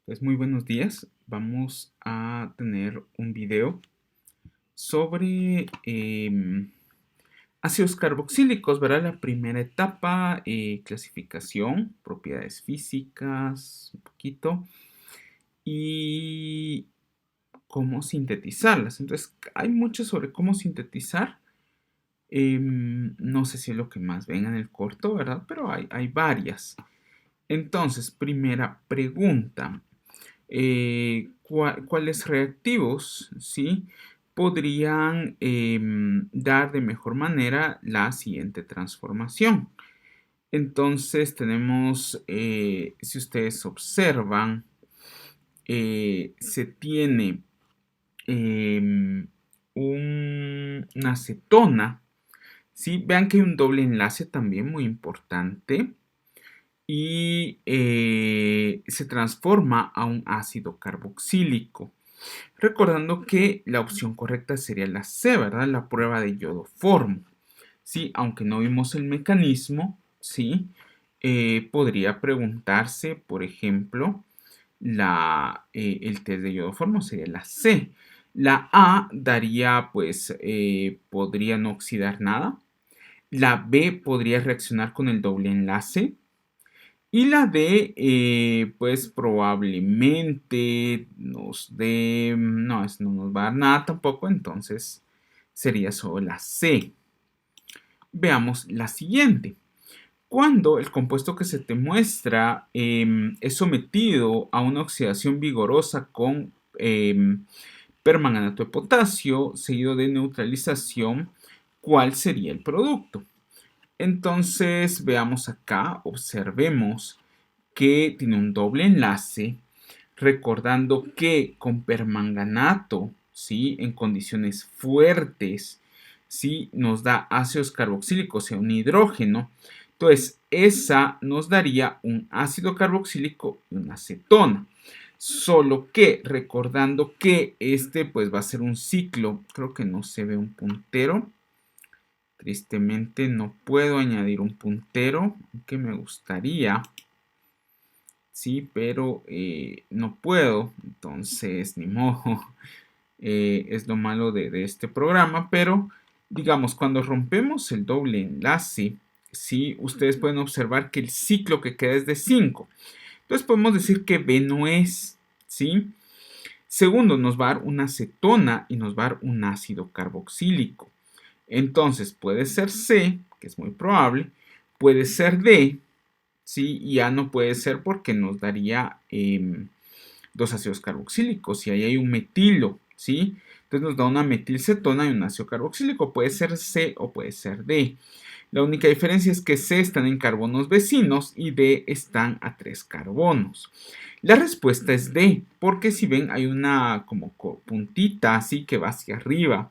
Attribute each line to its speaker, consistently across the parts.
Speaker 1: Pues muy buenos días. Vamos a tener un video sobre ácidos carboxílicos, ¿verdad? La primera etapa, clasificación, propiedades físicas, un poquito, y cómo sintetizarlas. Entonces, hay mucho sobre cómo sintetizar. No sé si es lo que más ven en el corto, ¿verdad? Pero hay varias. Entonces, primera pregunta. Cuáles reactivos, ¿sí? Podrían dar de mejor manera la siguiente transformación. Entonces tenemos, si ustedes observan, se tiene una acetona, ¿sí? Vean que hay un doble enlace también muy importante y se transforma a un ácido carboxílico. Recordando que la opción correcta sería la C, ¿verdad? La prueba de iodoformo. Sí, aunque no vimos el mecanismo, sí, podría preguntarse, por ejemplo, el test de iodoformo sería la C. La A daría, pues, podría no oxidar nada. La B podría reaccionar con el doble enlace. Y la D, pues probablemente nos dé, no, no nos va a dar nada tampoco, entonces sería solo la C. Veamos la siguiente. Cuando el compuesto que se te muestra es sometido a una oxidación vigorosa con permanganato de potasio, seguido de neutralización, ¿cuál sería el producto? Entonces, veamos acá, observemos que tiene un doble enlace, recordando que con permanganato, ¿sí? En condiciones fuertes, ¿sí? Nos da ácidos carboxílicos, o sea, un hidrógeno. Entonces, esa nos daría un ácido carboxílico y una acetona. Solo que recordando que este pues va a ser un ciclo, creo que no se ve un puntero. Tristemente no puedo añadir un puntero, aunque me gustaría. Sí, pero no puedo, entonces ni modo. Es lo malo de este programa, pero digamos, cuando rompemos el doble enlace, sí, ustedes pueden observar que el ciclo que queda es de 5. Entonces podemos decir que B no es, ¿sí? Segundo, nos va a dar una acetona y nos va a dar un ácido carboxílico. Entonces puede ser C, que es muy probable, puede ser D, ¿sí? Y A no puede ser porque nos daría dos ácidos carboxílicos y ahí hay un metilo, ¿sí? Entonces nos da una metilcetona y un ácido carboxílico. Puede ser C o puede ser D. La única diferencia es que C están en carbonos vecinos y D están a 3 carbonos. La respuesta es D, porque si ven hay una como puntita así que va hacia arriba.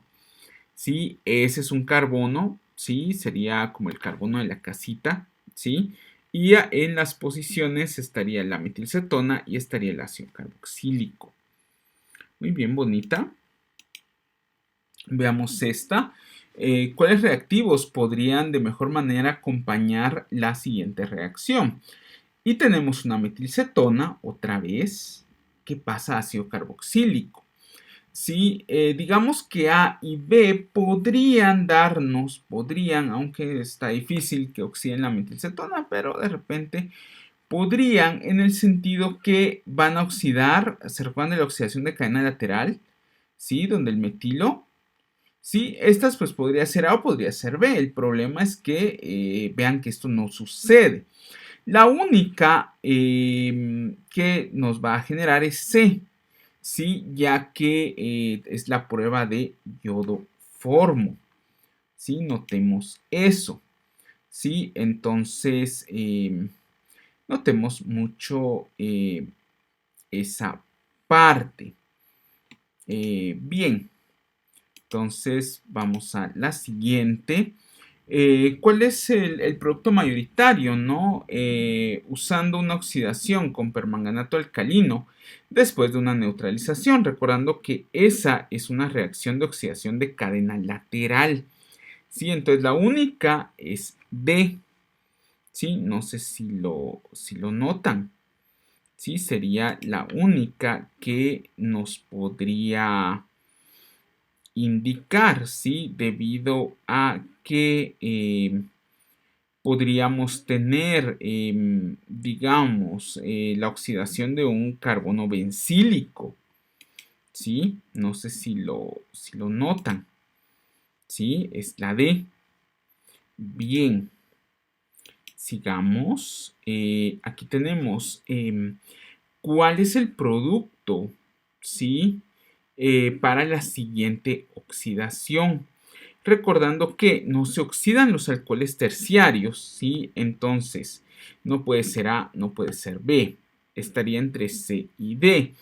Speaker 1: ¿Sí? Ese es un carbono, ¿sí? Sería como el carbono de la casita, ¿sí? Y en las posiciones estaría la metilcetona y estaría el ácido carboxílico. Muy bien, bonita. Veamos esta. ¿Cuáles reactivos podrían de mejor manera acompañar la siguiente reacción? Y tenemos una metilcetona, otra vez, que pasa a ácido carboxílico. Sí, digamos que A y B podrían, aunque está difícil que oxiden la metilcetona, pero de repente podrían en el sentido que van a oxidar, ¿se recuerdan de la oxidación de cadena lateral? ¿Sí? Donde el metilo, sí, estas pues podría ser A o podría ser B. El problema es que vean que esto no sucede. La única que nos va a generar es C. Sí, ya que es la prueba de iodoformo. ¿Sí? Notemos eso. ¿Sí? Entonces, notemos mucho esa parte. Bien, entonces vamos a la siguiente. ¿Cuál es el producto mayoritario, no? Usando una oxidación con permanganato alcalino después de una neutralización, recordando que esa es una reacción de oxidación de cadena lateral. ¿Sí? Entonces la única es D. ¿Sí? No sé si lo notan. ¿sí? Sería la única que nos podría indicar, ¿sí? Debido a que podríamos tener, digamos, la oxidación de un carbono bencílico, ¿sí? No sé si lo notan, ¿sí? Es la D. Bien, sigamos. Aquí tenemos cuál es el producto, ¿sí? Para la siguiente oxidación. Recordando que no se oxidan los alcoholes terciarios, ¿sí? Entonces, no puede ser A, no puede ser B. Estaría entre C y D.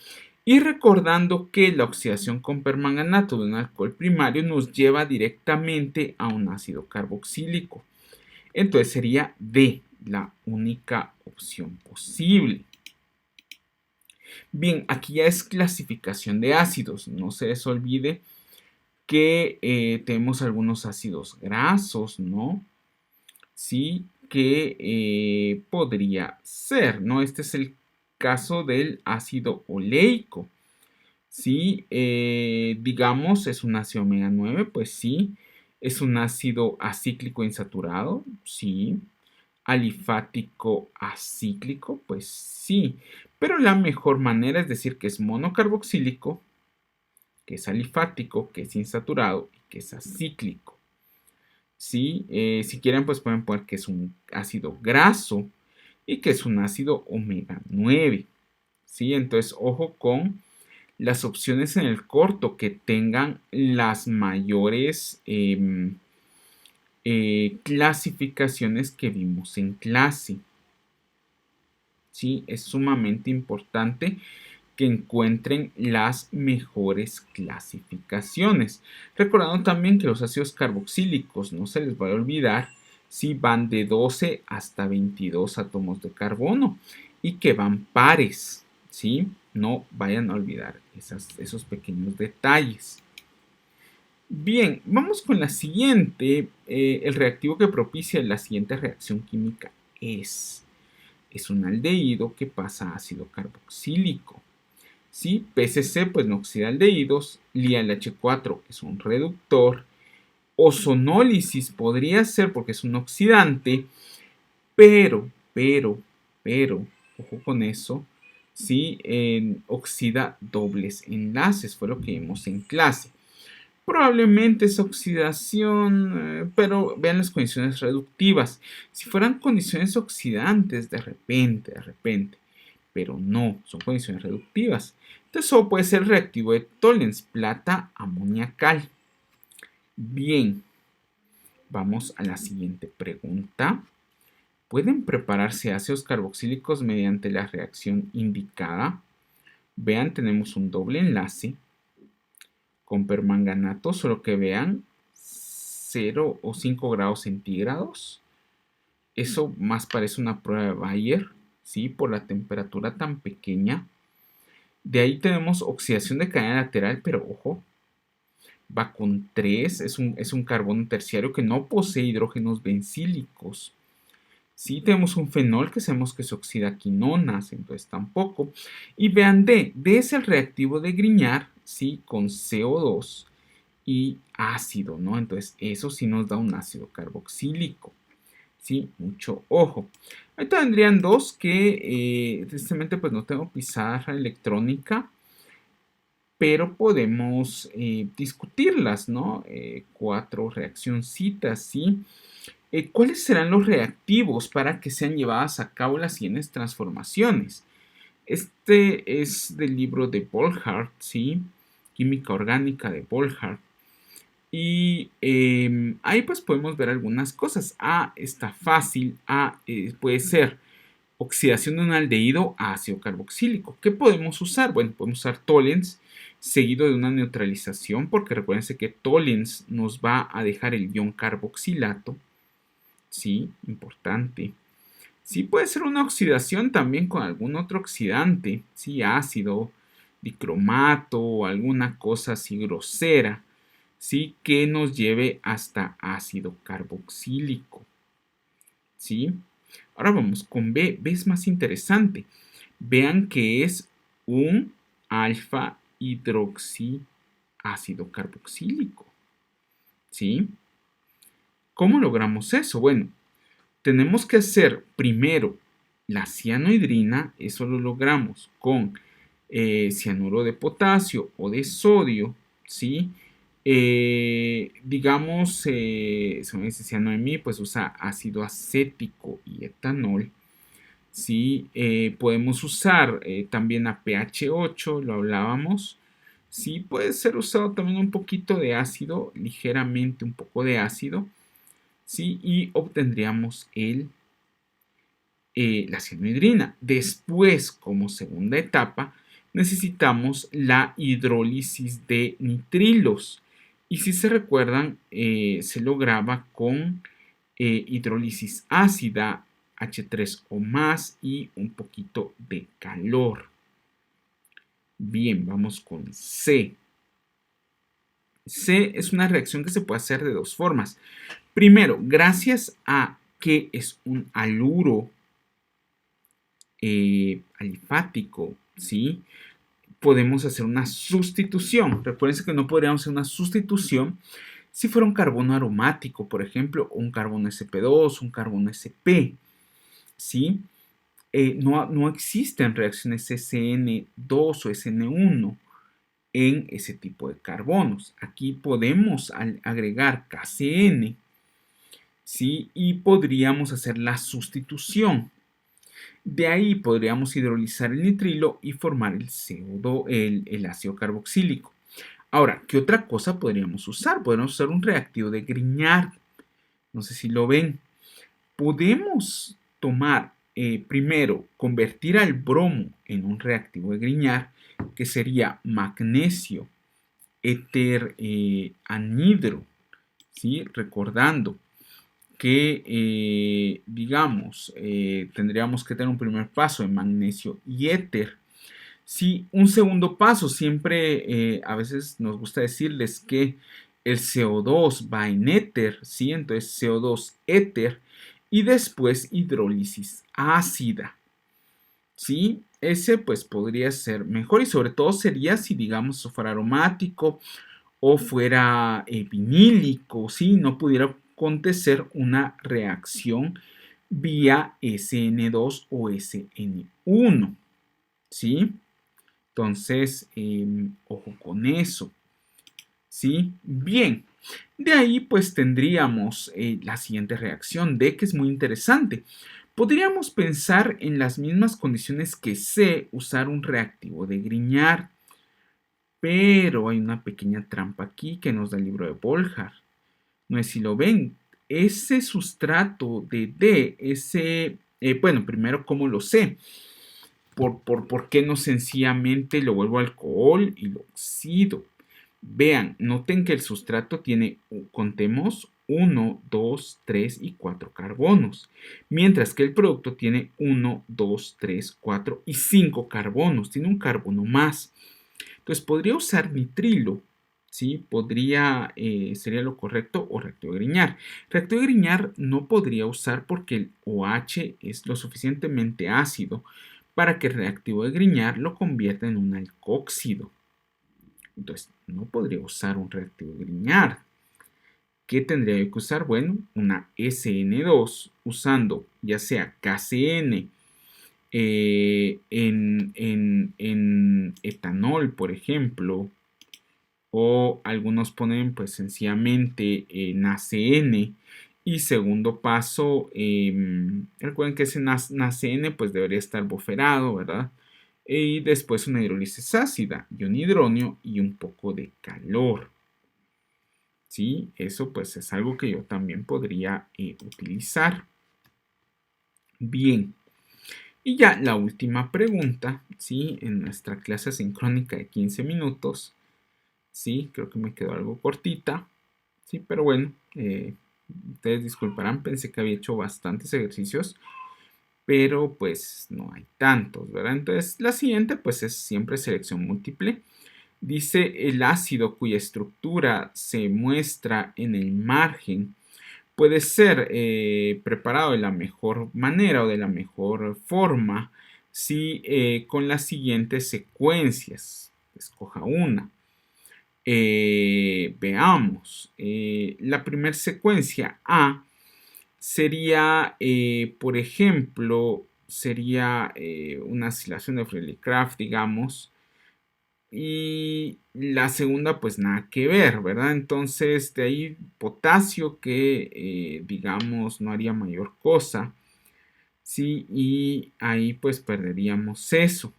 Speaker 1: Y recordando que la oxidación con permanganato de un alcohol primario nos lleva directamente a un ácido carboxílico. Entonces sería D, la única opción posible. Bien, aquí ya es clasificación de ácidos. No se les olvide que tenemos algunos ácidos grasos, ¿no? Sí, que podría ser, ¿no? Este es el caso del ácido oleico. Sí, digamos, es un ácido omega 9, pues sí. Es un ácido acíclico insaturado, sí. Alifático acíclico, pues sí. Pero la mejor manera es decir que es monocarboxílico, que es alifático, que es insaturado y que es acíclico. ¿Sí? Si quieren, pues pueden poner que es un ácido graso y que es un ácido omega 9. ¿Sí? Entonces, ojo con las opciones en el corto que tengan las mayores clasificaciones que vimos en clase. ¿Sí? Es sumamente importante que encuentren las mejores clasificaciones. Recordando también que los ácidos carboxílicos, no se les va a olvidar, si van de 12 hasta 22 átomos de carbono y que van pares, ¿sí? No vayan a olvidar esos pequeños detalles. Bien, vamos con la siguiente. El reactivo que propicia la siguiente reacción química es un aldehído que pasa a ácido carboxílico. ¿Sí? PCC pues no oxida aldehídos, LiAlH4 es un reductor, ozonólisis podría ser porque es un oxidante, pero, ojo con eso, ¿sí? Oxida dobles enlaces, fue lo que vimos en clase. Probablemente es oxidación, pero vean las condiciones reductivas. Si fueran condiciones oxidantes, de repente, pero no, son condiciones reductivas. Entonces solo puede ser reactivo de Tollens, plata amoniacal. Bien, vamos a la siguiente pregunta. ¿Pueden prepararse ácidos carboxílicos mediante la reacción indicada? Vean, tenemos un doble enlace con permanganato, solo que vean 0 o 5 grados centígrados. Eso más parece una prueba de Bayer, ¿sí? Por la temperatura tan pequeña. De ahí tenemos oxidación de cadena lateral, pero ojo, va con 3, es un carbono terciario que no posee hidrógenos bencílicos. Sí, tenemos un fenol que sabemos que se oxida a quinonas, entonces tampoco. Y vean D es el reactivo de Grignard, ¿sí? Con CO2 y ácido, ¿no? Entonces eso sí nos da un ácido carboxílico. ¿Sí? Mucho ojo. Ahí tendrían dos que tristemente pues no tengo pizarra electrónica, pero podemos discutirlas, ¿no? 4 reaccioncitas, ¿sí? ¿Cuáles serán los reactivos para que sean llevadas a cabo las siguientes transformaciones? Este es del libro de Volhard, ¿sí? Química orgánica de Volhard. Y ahí pues podemos ver algunas cosas. A está fácil. A puede ser oxidación de un aldehído a ácido carboxílico. ¿Qué podemos usar? Bueno, podemos usar Tollens seguido de una neutralización, porque recuérdense que Tollens nos va a dejar el ion carboxilato. Sí, importante. Sí, puede ser una oxidación también con algún otro oxidante, sí, ácido, dicromato o alguna cosa así grosera, sí, que nos lleve hasta ácido carboxílico. ¿Sí? Ahora vamos con B. B es más interesante. vean que es un alfa hidroxiácido carboxílico, ¿sí? ¿Cómo logramos eso? Bueno, tenemos que hacer primero la cianohidrina, eso lo logramos con cianuro de potasio o de sodio, ¿sí? Digamos, si me dice cianoemí, pues usa ácido acético y etanol, ¿sí? Podemos usar también a pH 8, lo hablábamos, ¿sí? Puede ser usado también un poquito de ácido, ligeramente un poco de ácido, ¿sí? Y obtendríamos la cianohidrina. Después, como segunda etapa, necesitamos la hidrólisis de nitrilos. Y si se recuerdan, se lograba con hidrólisis ácida, H3 o más y un poquito de calor. Bien, vamos con C. C es una reacción que se puede hacer de dos formas. Primero, gracias a que es un haluro alifático, ¿sí? Podemos hacer una sustitución. Recuerden que no podríamos hacer una sustitución si fuera un carbono aromático, por ejemplo, un carbono sp2, un carbono sp, ¿sí? No existen reacciones SN2 o SN1 en ese tipo de carbonos. Aquí podemos agregar KCN, ¿sí? Y podríamos hacer la sustitución. De ahí podríamos hidrolizar el nitrilo y formar el CO2, el ácido carboxílico. Ahora, ¿qué otra cosa podríamos usar? Podríamos usar un reactivo de Grignard. No sé si lo ven. Podemos tomar, primero, convertir al bromo en un reactivo de Grignard, que sería magnesio, éter anhidro, ¿sí? Recordando que, digamos, tendríamos que tener un primer paso de magnesio y éter. Sí, un segundo paso, siempre a veces nos gusta decirles que el CO2 va en éter, ¿sí? Entonces CO2 éter y después hidrólisis ácida, ¿sí? Ese pues podría ser mejor y sobre todo sería si digamos fuera aromático o fuera vinílico, ¿sí? No pudiera acontecer una reacción vía SN2 o SN1, ¿sí? Entonces, ojo con eso, ¿sí? Bien, de ahí pues tendríamos la siguiente reacción D, que es muy interesante. Podríamos pensar en las mismas condiciones que C, usar un reactivo de Grignard, pero hay una pequeña trampa aquí que nos da el libro de Volhard. No sé si lo ven. Ese sustrato de D, bueno, primero, ¿cómo lo sé? ¿Por qué no sencillamente lo vuelvo alcohol y lo oxido? Vean, noten que el sustrato tiene, contemos, 1, 2, 3 y 4 carbonos, mientras que el producto tiene 1, 2, 3, 4 y 5 carbonos, tiene un carbono más. Entonces podría usar nitrilo, ¿sí? Sería lo correcto, o reactivo de Grignard. Reactivo de Grignard no podría usar porque el OH es lo suficientemente ácido para que el reactivo de Grignard lo convierta en un alcóxido. Entonces, no podría usar un reactivo de Grignard. ¿Qué tendría que usar? Bueno, una SN2 usando ya sea KCN en etanol, por ejemplo, o algunos ponen pues sencillamente NaCN. Y segundo paso, recuerden que ese NaCN pues debería estar bufferado, ¿verdad? Y después una hidrólisis ácida, ion hidronio y un poco de calor. ¿Sí? Eso pues es algo que yo también podría utilizar. Bien. Y ya la última pregunta, ¿sí? En nuestra clase sincrónica de 15 minutos, ¿sí? Creo que me quedó algo cortita, ¿sí? Pero bueno, ustedes disculparán, pensé que había hecho bastantes ejercicios, pero pues no hay tantos, ¿verdad? Entonces la siguiente pues es siempre selección múltiple. Dice el ácido cuya estructura se muestra en el margen puede ser preparado de la mejor manera o de la mejor forma ¿sí? Con las siguientes secuencias. Escoja una. Veamos. La primera secuencia A sería, por ejemplo, sería una acilación de Freeling-Craft, digamos. Y la segunda, pues nada que ver, ¿verdad? Entonces, de ahí potasio que, digamos, no haría mayor cosa. Sí, y ahí pues perderíamos eso.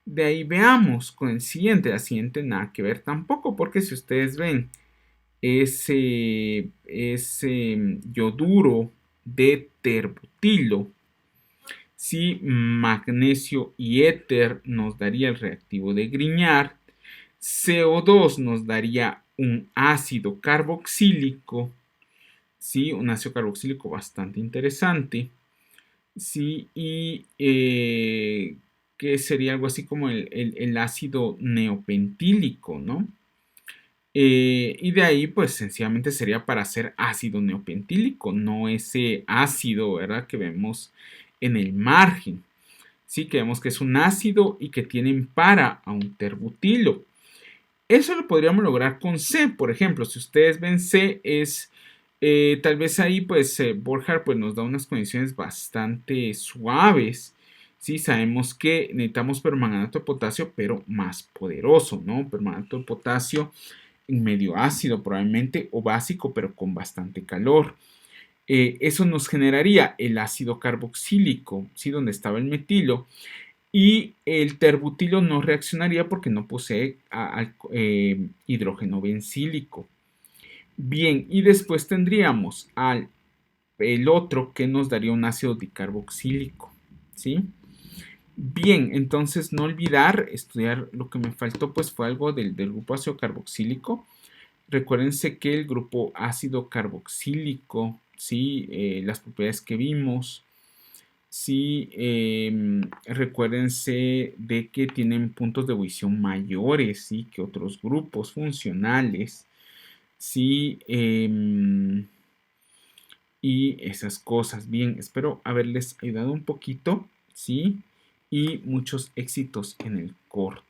Speaker 1: De ahí veamos con el siguiente. La siguiente nada que ver tampoco, porque si ustedes ven ese yoduro de terbutilo, si magnesio y éter nos daría el reactivo de Grignard, CO2 nos daría un ácido carboxílico, ¿sí? Un ácido carboxílico bastante interesante, ¿sí? Y que sería algo así como el ácido neopentílico, ¿no? Y de ahí, pues sencillamente sería para hacer ácido neopentílico, no ese ácido, ¿verdad? Que vemos en el margen. Sí, que vemos que es un ácido y que tienen para a un terbutilo. Eso lo podríamos lograr con C, por ejemplo. Si ustedes ven C es, tal vez ahí pues Borjar pues, nos da unas condiciones bastante suaves. Sí, sabemos que necesitamos permanganato de potasio, pero más poderoso, ¿no? Permanganato de potasio medio ácido probablemente o básico, pero con bastante calor. Eso nos generaría el ácido carboxílico, ¿sí? Donde estaba el metilo, y el terbutilo no reaccionaría porque no posee hidrógeno bencílico. Bien, y después tendríamos el otro que nos daría un ácido dicarboxílico, ¿sí? Bien, entonces no olvidar estudiar lo que me faltó, pues fue algo del grupo ácido carboxílico. Recuérdense que el grupo ácido carboxílico, ¿sí? Las propiedades que vimos, ¿sí? Recuérdense de que tienen puntos de ebullición mayores, ¿sí? Que otros grupos funcionales, ¿sí? Y esas cosas. Bien, espero haberles ayudado un poquito, ¿sí? Y muchos éxitos en el corto.